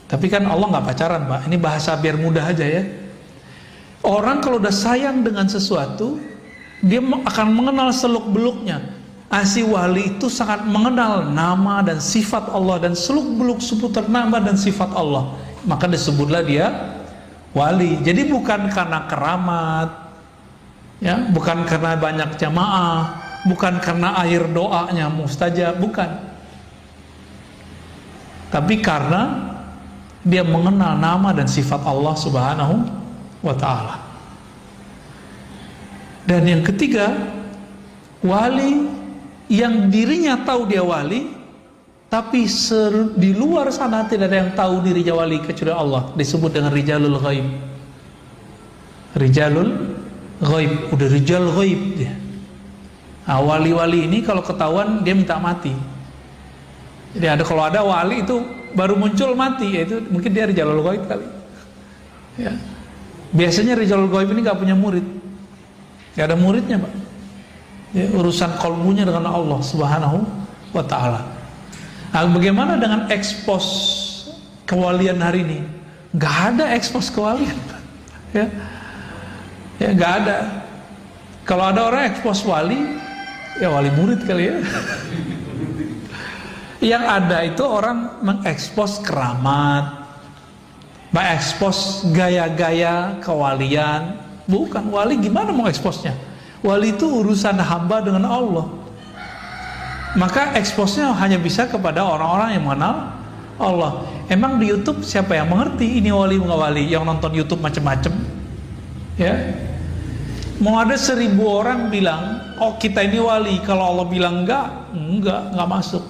Tapi kan Allah nggak pacaran Pak. Ini bahasa biar mudah aja ya. Orang kalau udah sayang dengan sesuatu, dia akan mengenal seluk-beluknya. Si wali itu sangat mengenal nama dan sifat Allah dan seluk-beluk seputar nama dan sifat Allah. Maka disebutlah dia wali. Jadi bukan karena keramat, ya, bukan karena banyak jamaah, bukan karena air doanya mustajab, bukan. Tapi karena dia mengenal nama dan sifat Allah Subhanahu wa ta'ala. Dan yang ketiga, wali yang dirinya tahu dia wali, tapi di luar sana tidak ada yang tahu dirinya wali kecuali Allah. Disebut dengan rijalul ghaib. Rijalul ghaib, udah rijal ghaib dia. Nah, wali-wali ini kalau ketahuan dia minta mati. Jadi kalau ada wali itu baru muncul mati, yaitu mungkin dia rijalul ghaib kali. Ya. Biasanya rijalul ghaib ini gak punya murid, gak ada muridnya Pak. Ya, urusan kolbunya dengan Allah Subhanahu wa ta'ala. Nah, bagaimana dengan ekspos kewalian hari ini? Gak ada ekspos kewalian. Ya, gak ada. Kalau ada orang ekspos wali, ya wali murid kali ya. Yang ada itu orang mengekspos keramat, mengekspos gaya-gaya kewalian, Bukan, wali gimana mau eksposnya? Wali itu urusan hamba dengan Allah. Maka eksposnya hanya bisa kepada orang-orang yang mengenal Allah. Emang di YouTube siapa yang mengerti ini wali nggak wali? Yang nonton YouTube macam-macam, ya. Mau ada 1000 orang bilang, oh kita ini wali. Kalau Allah bilang enggak masuk.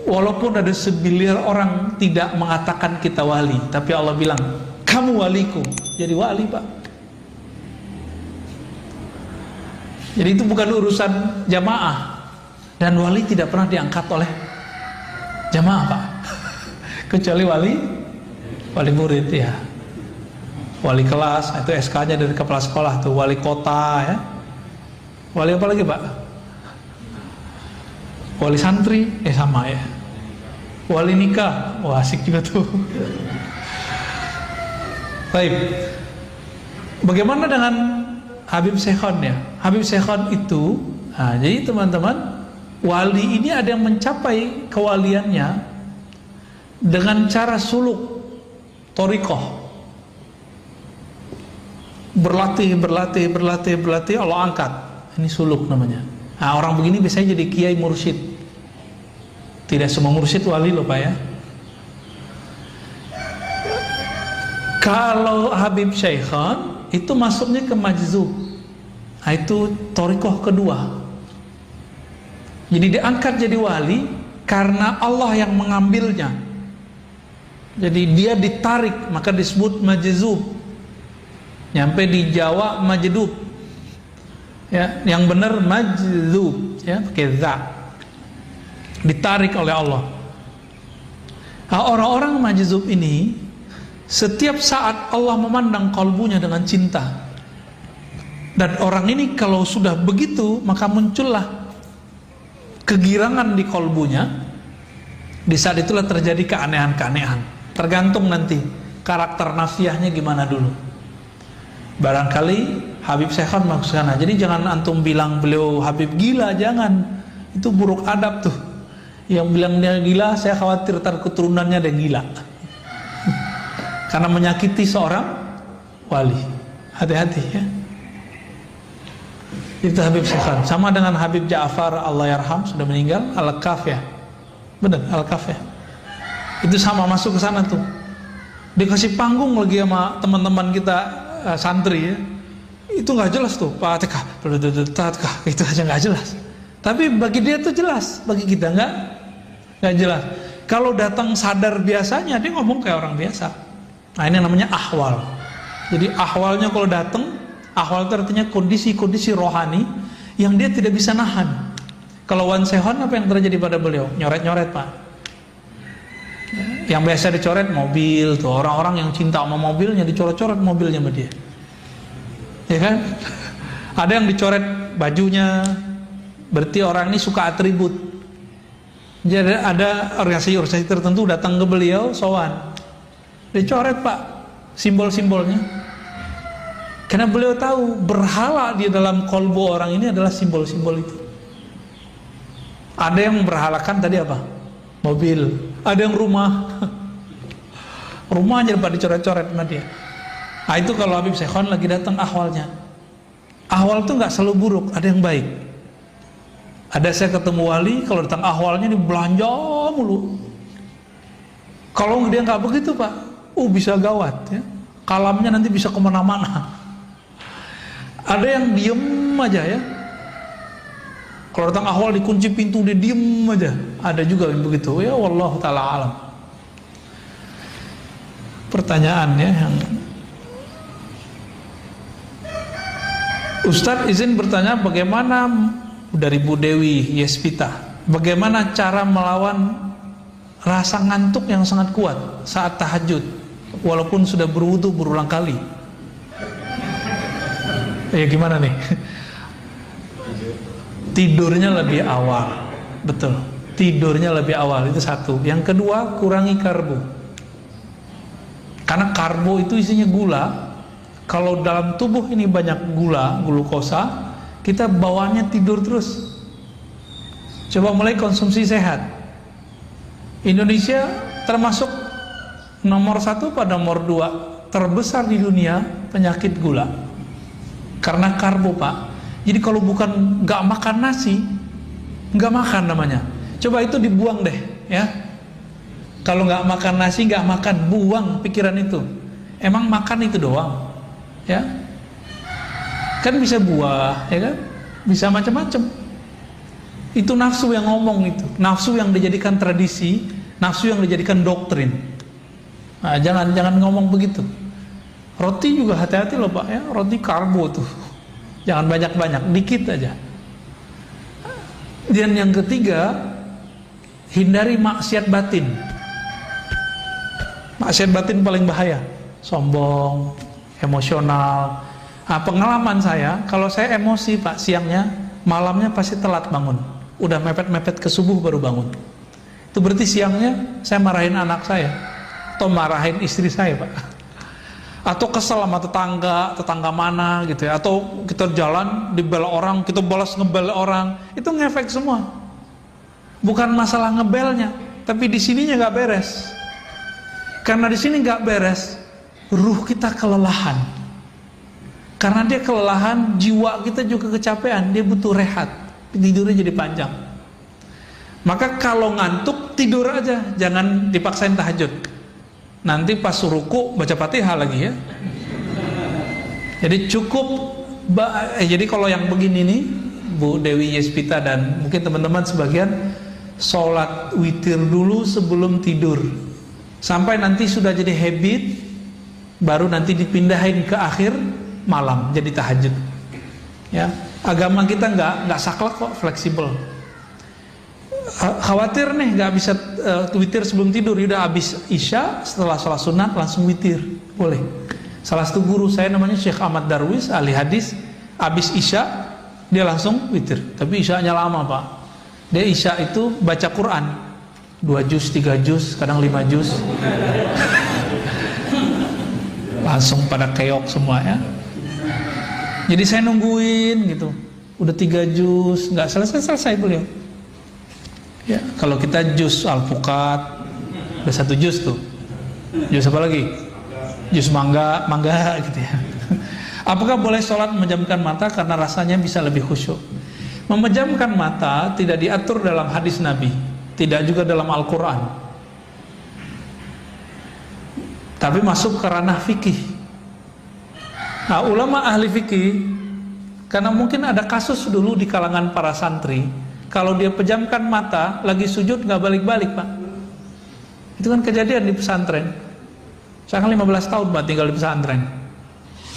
Walaupun ada 1 miliar orang tidak mengatakan kita wali, tapi Allah bilang, kamu waliku. Jadi wali, Pak. Jadi itu bukan urusan jamaah. Dan wali tidak pernah diangkat oleh jamaah, Pak. Kecuali wali murid, ya. Wali kelas, itu SK-nya dari kepala sekolah tuh. Wali kota, ya. Wali apa lagi, Pak? Wali santri, sama ya. Wali nikah, wah asik juga tuh. Baik. Bagaimana dengan Habib Syekhon ya? Habib Syekhon itu, jadi teman-teman, wali ini ada yang mencapai kewaliannya dengan cara suluk, thariqah. Berlatih, Allah angkat. Ini suluk namanya. Nah, orang begini biasanya jadi kiai mursyid. Tidak semua mursyid wali loh, Pak, ya. Kalau Habib Syekhon itu masuknya ke majzub. Nah, itu thariqah kedua. Jadi diangkat jadi wali karena Allah yang mengambilnya. Jadi dia ditarik, maka disebut majzub. Nyampe di Jawa majdub. Ya, yang benar majzub, ya, pakai za. Ditarik oleh Allah. Nah, orang-orang majzub ini setiap saat Allah memandang kalbunya dengan cinta. Dan orang ini kalau sudah begitu, maka muncullah kegirangan di kalbunya. Di saat itulah terjadi keanehan-keanehan. Tergantung nanti karakter nafsiyahnya gimana dulu. Barangkali Habib Syekhon maksud sana. Jadi jangan antum bilang beliau Habib gila, jangan. Itu buruk adab tuh. Yang bilang dia gila, saya khawatir ntar keturunannya ada yang gila. Karena menyakiti seorang wali. Hati-hati, ya. Itu Habib Syekhon. Sama dengan Habib Ja'far Allahyarham, sudah meninggal, Al-Kaf, ya. Benar, Al-Kaf, ya. Itu sama, masuk ke sana tuh. Dikasih panggung lagi sama teman-teman kita santri, ya. Itu nggak jelas tuh, Fatihah, itu aja nggak jelas. Tapi bagi dia tuh jelas, bagi kita nggak jelas. Kalau datang sadar biasanya dia ngomong kayak orang biasa. Nah, ini namanya ahwal. Jadi ahwalnya kalau datang, ahwal itu artinya kondisi-kondisi rohani yang dia tidak bisa nahan. Kalau Wan Sehon apa yang terjadi pada beliau? Nyoret-nyoret, Pak. Yang biasa dicoret mobil tuh, orang-orang yang cinta sama mobilnya dicoret-coret mobilnya sama dia. Ya kan? Ada yang dicoret bajunya, berarti orang ini suka atribut. Jadi ada organisasi tertentu datang ke beliau, sowan, dicoret, Pak, simbol-simbolnya. Karena beliau tahu berhala di dalam kolbu orang ini adalah simbol-simbol itu. Ada yang berhalakan tadi apa? Mobil. Ada yang rumah. Rumahnya Pak dicoret-coret sama dia. Nah, itu kalau Habib Syekhon lagi datang ahwalnya. Ahwal itu nggak selalu buruk, ada yang baik. Ada saya ketemu wali, kalau datang ahwalnya ini belanja mulu. Kalau dia nggak begitu, Pak, bisa gawat, ya. Kalamnya nanti bisa kemana-mana. Ada yang diem aja, ya. Kalau datang ahwal dikunci pintu dia diem aja. Ada juga yang begitu, ya. Wallahu ta'ala alam. Pertanyaannya yang Ustadz izin bertanya, bagaimana dari Bu Dewi Yespita, bagaimana cara melawan rasa ngantuk yang sangat kuat saat tahajud walaupun sudah berwudu berulang kali? Ya gimana nih? Tidurnya lebih awal. Betul, tidurnya lebih awal, itu satu. Yang kedua, kurangi karbo. Karena karbo itu isinya gula. Kalau dalam tubuh ini banyak gula, glukosa, kita bawaannya tidur terus. Coba mulai konsumsi sehat. Indonesia termasuk nomor 1 pada nomor 2 terbesar di dunia penyakit gula. Karena karbo, Pak. Jadi kalau bukan nggak makan nasi, nggak makan namanya. Coba itu dibuang deh, ya. Kalau nggak makan nasi, nggak makan, buang pikiran itu. Emang makan itu doang, ya? Kan bisa buah, ya kan? Bisa macam-macam. Itu nafsu yang ngomong itu, nafsu yang dijadikan tradisi, nafsu yang dijadikan doktrin. Nah, jangan ngomong begitu. Roti juga hati-hati loh Pak, ya. Roti karbo tuh, jangan banyak-banyak, dikit aja. Dan yang ketiga, hindari maksiat batin. Maksiat batin paling bahaya, sombong, emosional. Nah, pengalaman saya, kalau saya emosi Pak, siangnya, malamnya pasti telat bangun. Udah mepet-mepet ke subuh baru bangun. Itu berarti siangnya saya marahin anak saya, atau marahin istri saya Pak, atau kesel sama tetangga mana gitu ya, atau kita jalan dibela orang, kita balas ngebel orang, itu ngefek semua. Bukan masalah ngebelnya, tapi di sininya nggak beres. Karena di sini nggak beres, ruh kita kelelahan. Karena dia kelelahan, jiwa kita juga kecapean, dia butuh rehat. Tidurnya jadi panjang. Maka kalau ngantuk, tidur aja, jangan dipaksain tahajud. Nanti pas ruku baca Fatihah lagi ya. Jadi cukup. Jadi kalau yang begini nih, Bu Dewi Yespita dan mungkin teman-teman sebagian, sholat witir dulu sebelum tidur, sampai nanti sudah jadi habit, baru nanti dipindahin ke akhir malam jadi tahajud. Ya, agama kita nggak saklek kok, fleksibel. Khawatir nih nggak bisa witir sebelum tidur, udah habis isya, setelah sholat sunat langsung witir, boleh. Salah satu guru saya namanya Syekh Ahmad Darwis, ahli hadis, habis isya dia langsung witir. Tapi isyanya lama Pak. Dia isya itu baca Quran 2 juz, 3 juz, kadang 5 juz. Langsung pada keok semua ya. Jadi saya nungguin gitu, udah 3 juz, nggak selesai beliau. Ya, kalau kita juz alpukat, udah 1 juz tuh. Juz apa lagi? Juz mangga gitu ya. Apakah boleh sholat memejamkan mata karena rasanya bisa lebih khusyuk? Memejamkan mata tidak diatur dalam hadis Nabi, tidak juga dalam Al-Quran, tapi masuk ke ranah fikih. Nah, ulama ahli fikih, karena mungkin ada kasus dulu di kalangan para santri, kalau dia pejamkan mata lagi sujud nggak balik-balik Pak. Itu kan kejadian di pesantren. Saya kan 15 tahun Pak tinggal di pesantren,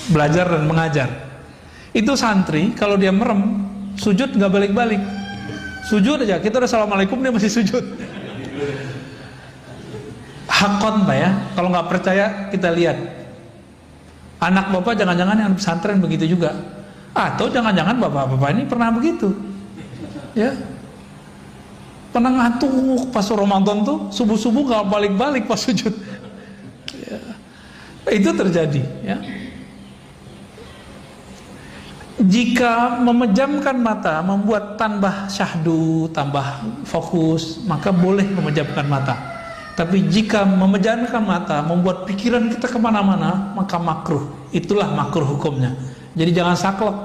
belajar dan mengajar. Itu santri kalau dia merem sujud nggak balik-balik, sujud aja, kita udah assalamualaikum dia masih sujud. Hakon Pak ya, kalau nggak percaya kita lihat. Anak bapak jangan-jangan yang pesantren begitu juga, atau jangan-jangan bapak-bapak ini pernah begitu, ya, pernah ngantuk pas Ramadan tuh subuh-subuh nggak balik-balik pas sujud, ya. Itu terjadi, ya. Jika memejamkan mata membuat tambah syahdu, tambah fokus, maka boleh memejamkan mata. Tapi jika memejamkan mata membuat pikiran kita kemana-mana, maka makruh. Itulah makruh hukumnya. Jadi jangan saklek.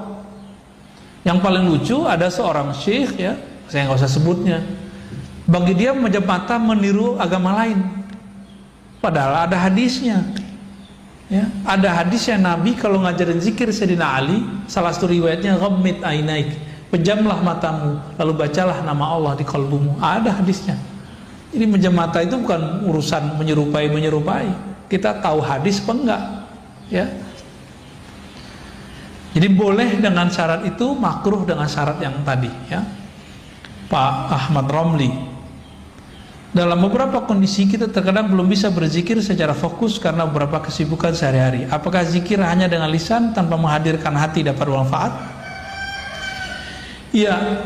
Yang paling lucu ada seorang syekh ya, saya nggak usah sebutnya. Bagi dia memejam mata meniru agama lain. Padahal ada hadisnya. Ya, ada hadisnya Nabi kalau ngajarin zikir Sayyidina Ali, salah satu riwayatnya ghammid ainaik, pejamlah matamu lalu bacalah nama Allah di kalbumu. Ada hadisnya. Ini menjam mata itu bukan urusan menyerupai. Kita tahu hadis apa enggak, ya. Jadi boleh dengan syarat itu, makruh dengan syarat yang tadi, ya. Pak Ahmad Romli, dalam beberapa kondisi kita terkadang belum bisa berzikir secara fokus karena beberapa kesibukan sehari-hari. Apakah zikir hanya dengan lisan tanpa menghadirkan hati dapat bermanfaat? Ya.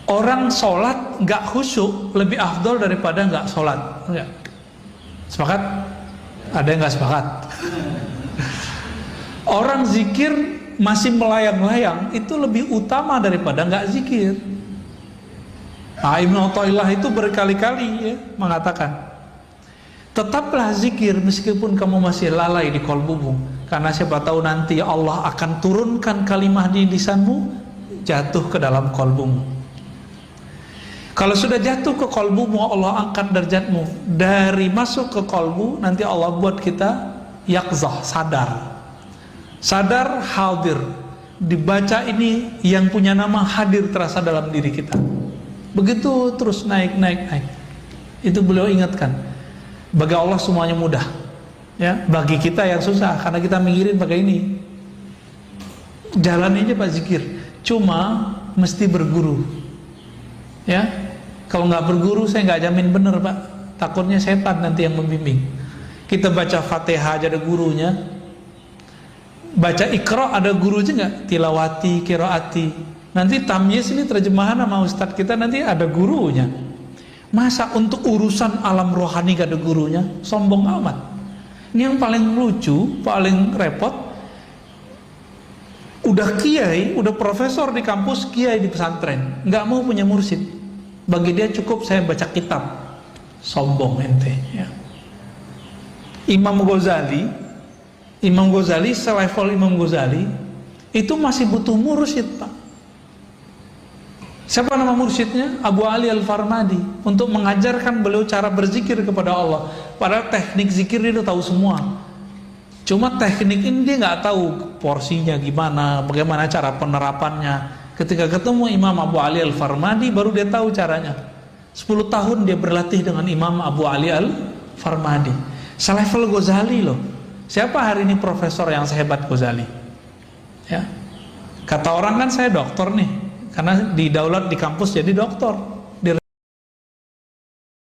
Orang sholat nggak khusyuk lebih afdol daripada nggak sholat. Ya. Sepakat? Ada yang nggak sepakat? Orang zikir masih melayang-layang itu lebih utama daripada nggak zikir. Nah, Ibnu Athaillah itu berkali-kali ya, mengatakan, tetaplah zikir meskipun kamu masih lalai di qalbumu, Karena siapa tahu nanti Allah akan turunkan kalimah di lisanmu, jatuh ke dalam kolbumu. Kalau sudah jatuh ke kolbumu, Allah angkat derajatmu. Dari masuk ke kolbu, nanti Allah buat kita yaqzah, sadar. Sadar, hadir. Dibaca ini yang punya nama hadir terasa dalam diri kita. Begitu terus naik. Itu beliau ingatkan. Bagi Allah semuanya mudah. Ya, bagi kita yang susah karena kita mikirin pakai ini. Jalan aja Pak zikir. Cuma mesti berguru. Ya, kalau nggak berguru saya nggak jamin bener Pak. Takutnya setan nanti yang membimbing. Kita baca Fatihah aja ada gurunya. Baca Iqra ada gurunya nggak? Tilawati, qiraati. Nanti tamyiz ini terjemahan sama ustadz kita nanti ada gurunya. Masa untuk urusan alam rohani gak ada gurunya? Sombong amat. Ini yang paling lucu, paling repot. Udah kiai, udah profesor di kampus, kiai di pesantren, nggak mau punya mursyid. Bagi dia cukup saya baca kitab. Sombong ente. Ya. Imam Ghazali selevel Imam Ghazali itu masih butuh mursyid Pak. Siapa nama mursyidnya? Abu Ali Al-Farmadi, untuk mengajarkan beliau cara berzikir kepada Allah. Padahal teknik zikir dia udah tahu semua. Cuma teknik ini dia nggak tahu porsinya gimana, bagaimana cara penerapannya. Ketika ketemu Imam Abu Ali Al-Farmadi baru dia tahu caranya. 10 tahun dia berlatih dengan Imam Abu Ali Al-Farmadi. Selevel Ghazali loh. Siapa hari ini profesor yang sehebat Ghazali? Ya. Kata orang kan saya doktor nih. Karena di daulat di kampus jadi doktor.